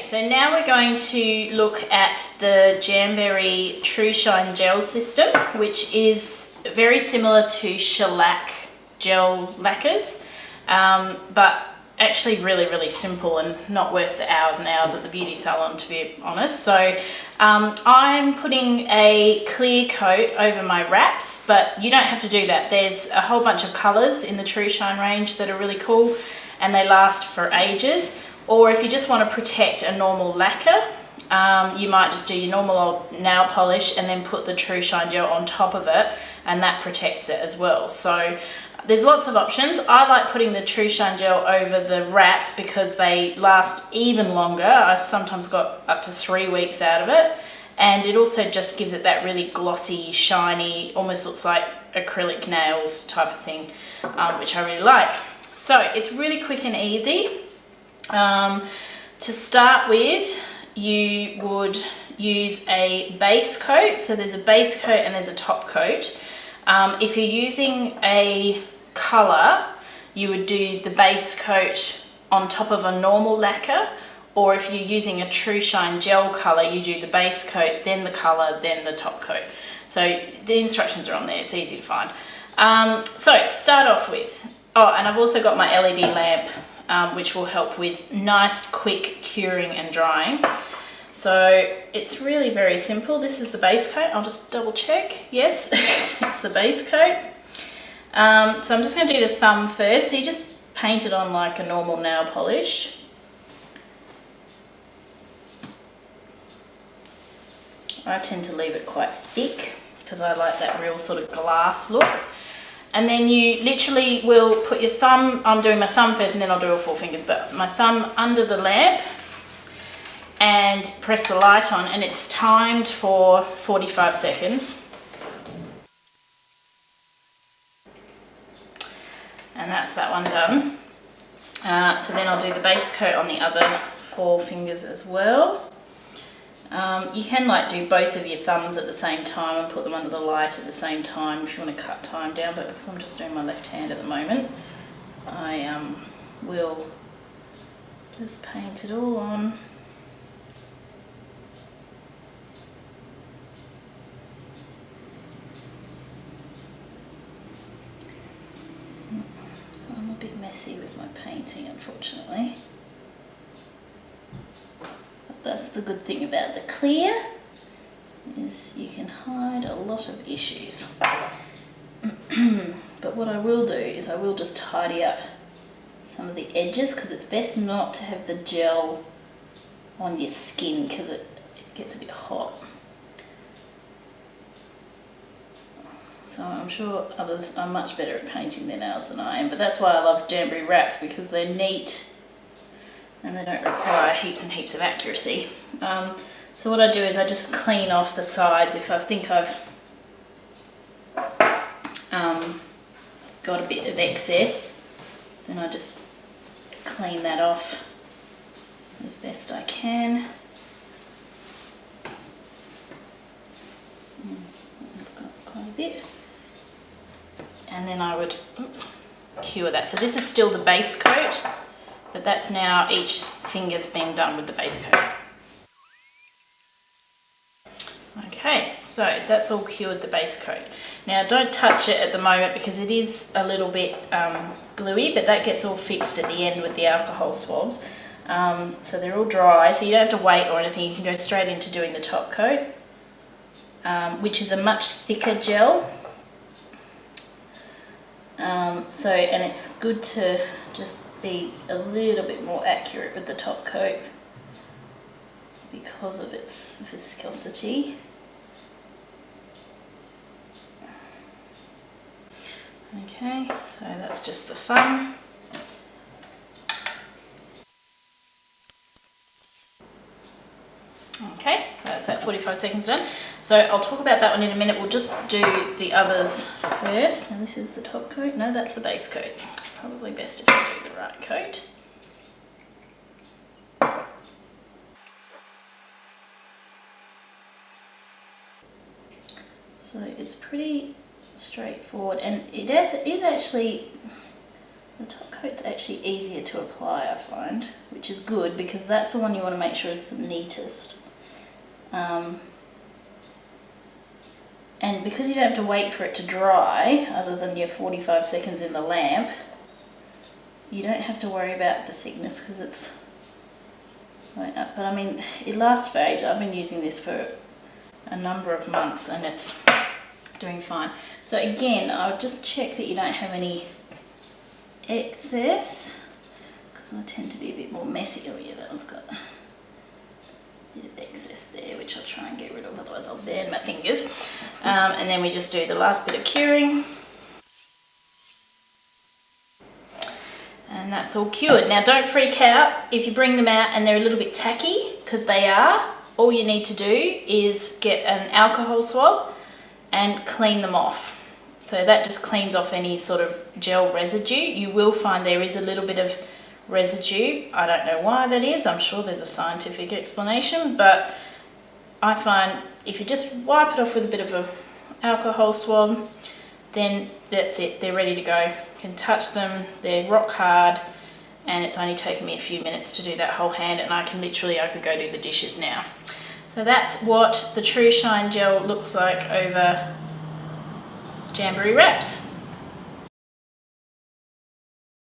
so now we're going to look at the Jamberry TruShine gel system, which is very similar to shellac gel lacquers, but actually really simple and not worth the hours and hours at the beauty salon, to be honest. So I'm putting a clear coat over my wraps, but you don't have to do that. There's a whole bunch of colours in the TruShine range that are really cool and they last for ages. Or if you just want to protect a normal lacquer, you might just do your normal old nail polish and then put the TruShine gel on top of it, and that protects it as well. So there's lots of options. I like putting the TruShine gel over the wraps because they last even longer. I've sometimes got up to 3 weeks out of it, and it also just gives it that really glossy, shiny, almost looks like acrylic nails type of thing, which I really like. So it's really quick and easy. To start with, you would use a base coat. So there's a base coat and there's a top coat. If you're using a colour, you would do the base coat on top of a normal lacquer, or if you're using a TruShine gel colour, you do the base coat, then the colour, then the top coat. So the instructions are on there, it's easy to find. So to start off with, oh, and I've also got my LED lamp, which will help with nice quick curing and drying. So it's really very simple. This is the base coat. I'll just double check. Yes, it's the base coat. So I'm just going to do the thumb first. So you just paint it on like a normal nail polish. I tend to leave it quite thick because I like that real sort of glass look. And then you literally will put your thumb, I'm doing my thumb first and then I'll do all 4 fingers, but my thumb under the lamp and press the light on, and it's timed for 45 seconds. And that's that one done. So then I'll do the base coat on the other 4 fingers as well. You can like do both of your thumbs at the same time and put them under the light at the same time if you want to cut time down, but because I'm just doing my left hand at the moment, I will just paint it all on. I'm a bit messy with my painting, unfortunately. That's the good thing about the clear, is you can hide a lot of issues. But what I will do is I will just tidy up some of the edges, because it's best not to have the gel on your skin because it gets a bit hot. So I'm sure others are much better at painting their nails than I am, but that's why I love Jamberry wraps, because they're neat and they don't require heaps and heaps of accuracy. So what I do is I just clean off the sides. If I think I've got a bit of excess, then I just clean that off as best I can. It's got quite a bit. And then I would, cure that. So this is still the base coat, but that's now each finger's been done with the base coat. Okay, so that's all cured, the base coat. Now don't touch it at the moment because it is a little bit gluey, but that gets all fixed at the end with the alcohol swabs. So they're all dry, so you don't have to wait or anything, you can go straight into doing the top coat, which is a much thicker gel. And it's good to just be a little bit more accurate with the top coat because of its viscosity. Okay, so that's just the thumb. Okay, so that's that 45 seconds done. So I'll talk about that one in a minute. We'll just do the others first. Now this is the top coat. No, that's the base coat. Probably best if I do the right coat. So it's pretty straightforward, and it is actually, the top coat's actually easier to apply, I find, which is good because that's the one you want to make sure is the neatest. And because you don't have to wait for it to dry, other than your 45 seconds in the lamp, you don't have to worry about the thickness because it's right up. But I mean, it lasts for ages. I've been using this for a number of months and it's doing fine. So again, I'll just check that you don't have any excess, because I tend to be a bit more messy. Oh yeah, that one's got a bit of excess there, which I'll try and get rid of, otherwise I'll burn my fingers. And then we just do the last bit of curing. And that's all cured. Now don't freak out if you bring them out and they're a little bit tacky, because they are. All you need to do is get an alcohol swab and clean them off. So that just cleans off any sort of gel residue. You will find there is a little bit of residue. I don't know why that is. I'm sure there's a scientific explanation, but I find if you just wipe it off with a bit of an alcohol swab, then that's it. They're ready to go. You can touch them. They're rock hard, and it's only taken me a few minutes to do that whole hand, and I could go do the dishes now. So that's what the TruShine gel looks like over Jamberry wraps.